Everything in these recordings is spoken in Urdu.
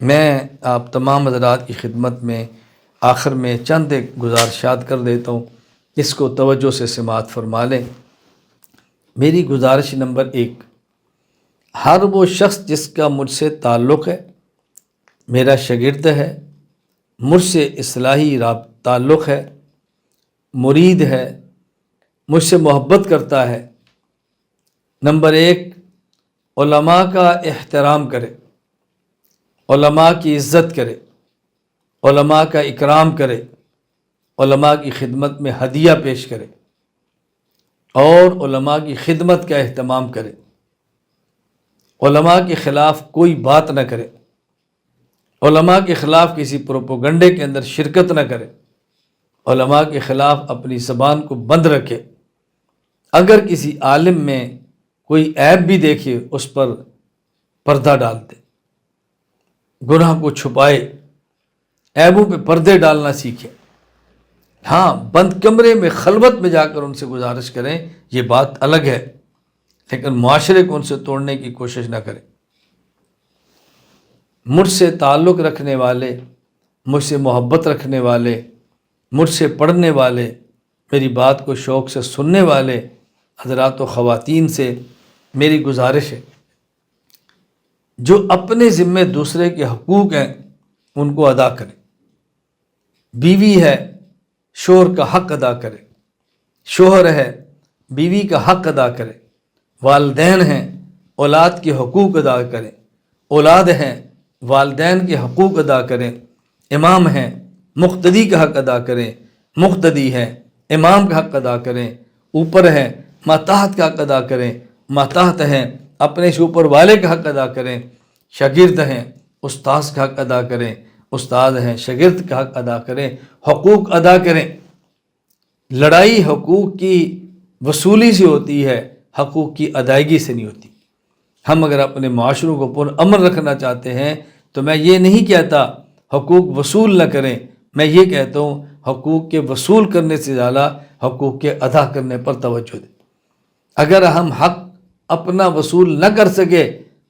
میں آپ تمام حضرات کی خدمت میں آخر میں چند ایک گزارشات کر دیتا ہوں، اس کو توجہ سے سماعت فرما لیں۔ میری گزارش نمبر 1، ہر وہ شخص جس کا مجھ سے تعلق ہے، میرا شاگرد ہے، مجھ سے اصلاحی تعلق ہے، مرید ہے، مجھ سے محبت کرتا ہے، نمبر 1، علماء کا احترام کرے، علماء کی عزت کرے، علماء کا اکرام کرے، علماء کی خدمت میں ہدیہ پیش کرے اور علماء کی خدمت کا اہتمام کرے، علماء کے خلاف کوئی بات نہ کرے، علماء کے خلاف کسی پروپیگنڈے کے اندر شرکت نہ کرے، علماء کے خلاف اپنی زبان کو بند رکھے، اگر کسی عالم میں کوئی عیب بھی دیکھے اس پر پردہ ڈال دے، گناہ کو چھپائے، عیبوں پہ پردے ڈالنا سیکھے۔ ہاں، بند کمرے میں خلوت میں جا کر ان سے گزارش کریں، یہ بات الگ ہے، لیکن معاشرے کو ان سے توڑنے کی کوشش نہ کریں۔ مجھ سے تعلق رکھنے والے، مجھ سے محبت رکھنے والے، مجھ سے پڑھنے والے، میری بات کو شوق سے سننے والے حضرات و خواتین سے میری گزارش ہے، جو اپنے ذمے دوسرے کے حقوق ہیں ان کو ادا کریں۔ بیوی ہے، شوہر کا حق ادا کرے، شوہر ہے، بیوی کا حق ادا کرے، والدین ہیں، اولاد کے حقوق ادا کریں، اولاد ہیں، والدین کے حقوق ادا کریں، امام ہیں، مقتدی کا حق ادا کریں، مقتدی ہیں، امام کا حق ادا کریں، اوپر ہیں، ماتحت کا حق ادا کریں، ماتحت ہیں، اپنے سے اوپر والے کا حق ادا کریں، شاگرد ہیں، استاذ کا حق ادا کریں، استاد ہیں، شاگرد کا حق ادا کریں، حقوق ادا کریں۔ لڑائی حقوق کی وصولی سے ہوتی ہے، حقوق کی ادائیگی سے نہیں ہوتی۔ ہم اگر اپنے معاشروں کو پرامن رکھنا چاہتے ہیں تو میں یہ نہیں کہتا حقوق وصول نہ کریں، میں یہ کہتا ہوں حقوق کے وصول کرنے سے زیادہ حقوق کے ادا کرنے پر توجہ دیں۔ اگر ہم حق اپنا وصول نہ کر سکے،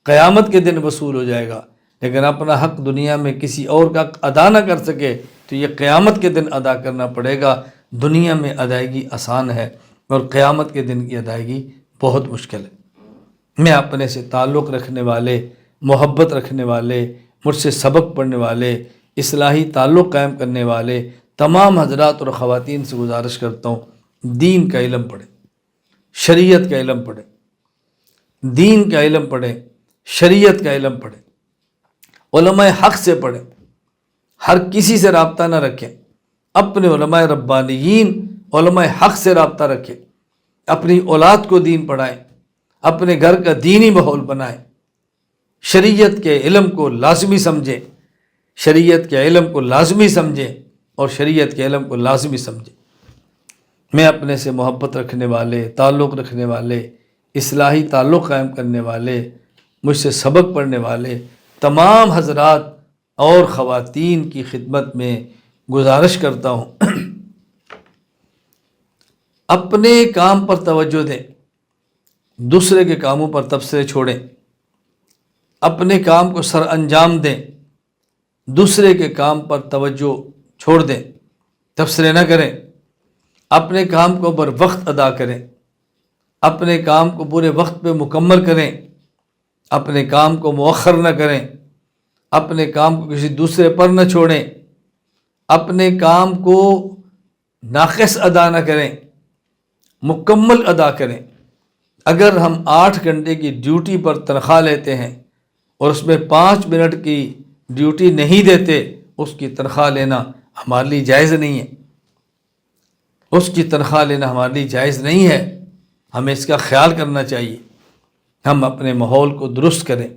قیامت کے دن وصول ہو جائے گا، لیکن اپنا حق دنیا میں کسی اور کا ادا نہ کر سکے تو یہ قیامت کے دن ادا کرنا پڑے گا۔ دنیا میں ادائیگی آسان ہے اور قیامت کے دن کی ادائیگی بہت مشکل ہے۔ میں اپنے سے تعلق رکھنے والے، محبت رکھنے والے، مجھ سے سبق پڑھنے والے، اصلاحی تعلق قائم کرنے والے تمام حضرات اور خواتین سے گزارش کرتا ہوں، دین کا علم پڑھیں، شریعت کا علم پڑھیں، دین کا علم پڑھیں، شریعت کا علم پڑھیں، علماء حق سے پڑھیں، ہر کسی سے رابطہ نہ رکھیں، اپنے علماء ربانیین علماء حق سے رابطہ رکھیں، اپنی اولاد کو دین پڑھائیں، اپنے گھر کا دینی ماحول بنائیں، شریعت کے علم کو لازمی سمجھیں، شریعت کے علم کو لازمی سمجھیں اور شریعت کے علم کو لازمی سمجھیں۔ میں اپنے سے محبت رکھنے والے، تعلق رکھنے والے، اصلاحی تعلق قائم کرنے والے، مجھ سے سبق پڑھنے والے تمام حضرات اور خواتین کی خدمت میں گزارش کرتا ہوں، اپنے کام پر توجہ دیں، دوسرے کے کاموں پر تبصرے چھوڑیں، اپنے کام کو سر انجام دیں، دوسرے کے کام پر توجہ چھوڑ دیں، تبصرے نہ کریں، اپنے کام کو بر وقت ادا کریں، اپنے کام کو پورے وقت پہ مکمل کریں، اپنے کام کو مؤخر نہ کریں، اپنے کام کو کسی دوسرے پر نہ چھوڑیں، اپنے کام کو ناقص ادا نہ کریں، مکمل ادا کریں۔ اگر ہم 8 گھنٹے کی ڈیوٹی پر تنخواہ لیتے ہیں اور اس میں 5 منٹ کی ڈیوٹی نہیں دیتے، اس کی تنخواہ لینا ہمارے لیے جائز نہیں ہے، اس کی تنخواہ لینا ہمارے لیے جائز نہیں ہے۔ ہمیں اس کا خیال کرنا چاہیے، ہم اپنے ماحول کو درست کریں،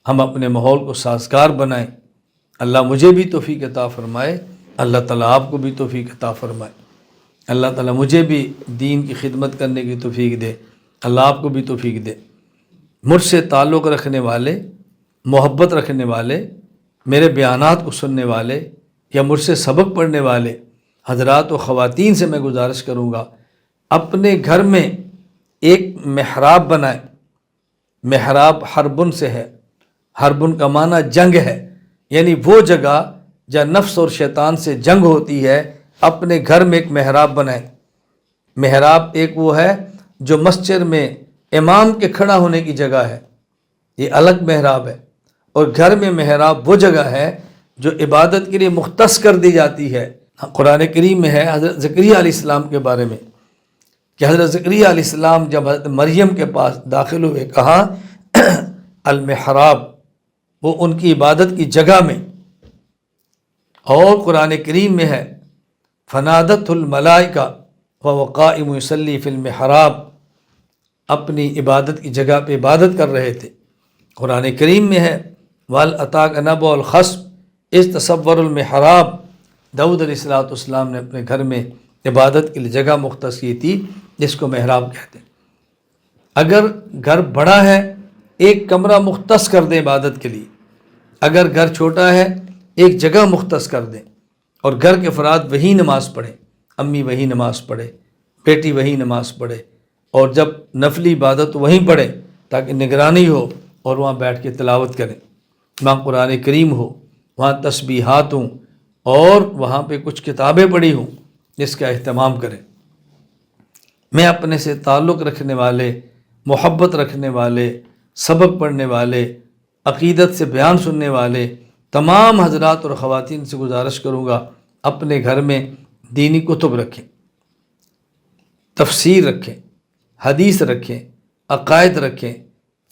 ہم اپنے ماحول کو سازگار بنائیں۔ اللہ مجھے بھی توفیق عطا فرمائے، اللہ تعالیٰ آپ کو بھی توفیق عطا فرمائے، اللہ تعالیٰ مجھے بھی دین کی خدمت کرنے کی توفیق دے، اللہ آپ کو بھی توفیق دے۔ مجھ سے تعلق رکھنے والے، محبت رکھنے والے، میرے بیانات کو سننے والے یا مجھ سے سبق پڑھنے والے حضرات و خواتین سے میں گزارش کروں گا، اپنے گھر میں ایک محراب بنائیں۔ محراب حربن سے ہے، حربن کا معنی جنگ ہے، یعنی وہ جگہ جہاں نفس اور شیطان سے جنگ ہوتی ہے، اپنے گھر میں ایک محراب بنائیں۔ محراب ایک وہ ہے جو مسجد میں امام کے کھڑا ہونے کی جگہ ہے، یہ الگ محراب ہے، اور گھر میں محراب وہ جگہ ہے جو عبادت کے لیے مختص کر دی جاتی ہے۔ قرآن کریم میں ہے حضرت زکریا علیہ السلام کے بارے میں کہ حضرت زکریا علیہ السلام جب حضرت مریم کے پاس داخل ہوئے، کہا المحراب، وہ ان کی عبادت کی جگہ میں۔ اور قرآن کریم میں ہے فنادت الملائکہ وهو قائم یصلی فی المحراب، اپنی عبادت کی جگہ پہ عبادت کر رہے تھے۔ قرآن کریم میں ہے وَهَلْ أَتَاكَ نَبَأُ الْخَصْمِ إِذْ تَصَوَّرُوا الْمِحْرَابَ، داؤد علیہ السلام نے اپنے گھر میں عبادت کے لیے جگہ مختص کی تھی جس کو محراب کہتے ہیں۔ اگر گھر بڑا ہے ایک کمرہ مختص کر دیں عبادت کے لیے، اگر گھر چھوٹا ہے ایک جگہ مختص کر دیں، اور گھر کے افراد وہی نماز پڑھیں، امی وہی نماز پڑھے، بیٹی وہی نماز پڑھے، اور جب نفلی عبادت وہیں پڑھے تاکہ نگرانی ہو، اور وہاں بیٹھ کے تلاوت کریں، وہاں قرآن کریم ہو، وہاں تسبیحات ہوں، اور وہاں پہ کچھ کتابیں پڑھی ہوں، جس کا اہتمام کریں۔ میں اپنے سے تعلق رکھنے والے، محبت رکھنے والے، سبق پڑھنے والے، عقیدت سے بیان سننے والے تمام حضرات اور خواتین سے گزارش کروں گا، اپنے گھر میں دینی کتب رکھیں، تفسیر رکھیں، حدیث رکھیں، عقائد رکھیں،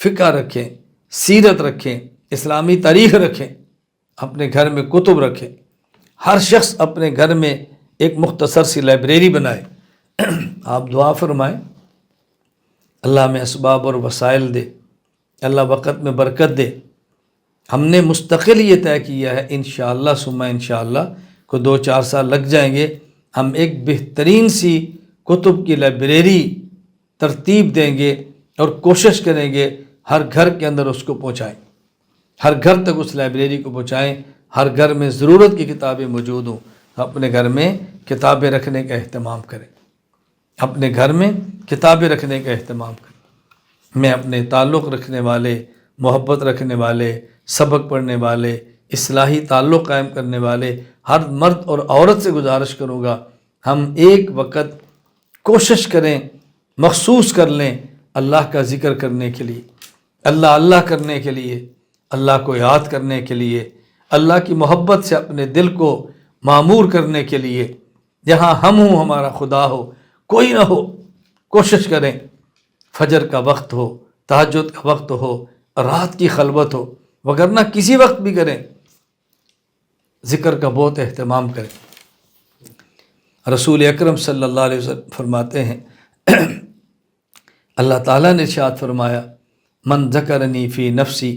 فقہ رکھیں، سیرت رکھیں، اسلامی تاریخ رکھیں، اپنے گھر میں کتب رکھیں۔ ہر شخص اپنے گھر میں ایک مختصر سی لائبریری بنائے۔ آپ دعا فرمائیں اللہ ہمیں اسباب اور وسائل دے، اللہ وقت میں برکت دے۔ ہم نے مستقل یہ طے کیا ہے انشاءاللہ ثم انشاءاللہ کو 2-4 سال لگ جائیں گے، ہم ایک بہترین سی کتب کی لائبریری ترتیب دیں گے اور کوشش کریں گے ہر گھر کے اندر اس کو پہنچائیں، ہر گھر تک اس لائبریری کو پہنچائیں، ہر گھر میں ضرورت کی کتابیں موجود ہوں۔ اپنے گھر میں کتابیں رکھنے کا اہتمام کریں، اپنے گھر میں کتابیں رکھنے کا اہتمام کریں۔ میں اپنے تعلق رکھنے والے، محبت رکھنے والے، سبق پڑھنے والے، اصلاحی تعلق قائم کرنے والے ہر مرد اور عورت سے گزارش کروں گا، ہم ایک وقت کوشش کریں، مخصوص کر لیں اللہ کا ذکر کرنے کے لیے، اللہ اللہ کرنے کے لیے، اللہ کو یاد کرنے کے لیے، اللہ کی محبت سے اپنے دل کو معمور کرنے کے لیے۔ جہاں ہم ہوں، ہمارا خدا ہو، کوئی نہ ہو، کوشش کریں فجر کا وقت ہو، تہجد کا وقت ہو، رات کی خلوت ہو، وگرنہ کسی وقت بھی کریں، ذکر کا بہت اہتمام کریں۔ رسول اکرم صلی اللہ علیہ وسلم فرماتے ہیں، اللہ تعالیٰ نے ارشاد فرمایا من ذکرنی فی نفسی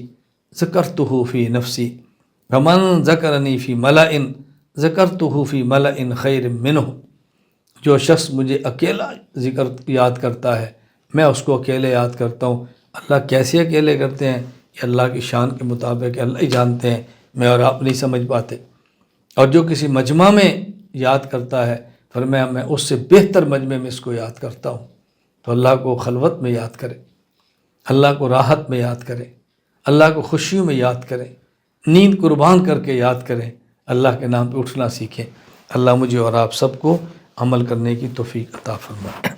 ذکرتہ فی نفسی ومن ذکرنی فی ملأ ذکرتہ فی ملأ خیر منہ، جو شخص مجھے اکیلا ذکر یاد کرتا ہے میں اس کو اکیلے یاد کرتا ہوں۔ اللہ کیسے اکیلے کرتے ہیں یہ اللہ کی شان کے مطابق اللہ ہی جانتے ہیں، میں اور آپ نہیں سمجھ پاتے۔ اور جو کسی مجمع میں یاد کرتا ہے فرمایا میں اس سے بہتر مجمع میں اس کو یاد کرتا ہوں۔ تو اللہ کو خلوت میں یاد کریں، اللہ کو راحت میں یاد کریں، اللہ کو خوشیوں میں یاد کریں، نیند قربان کر کے یاد کریں، اللہ کے نام پہ اٹھنا سیکھیں۔ اللہ مجھے اور آپ سب کو عمل کرنے کی توفیق عطا فرمائے۔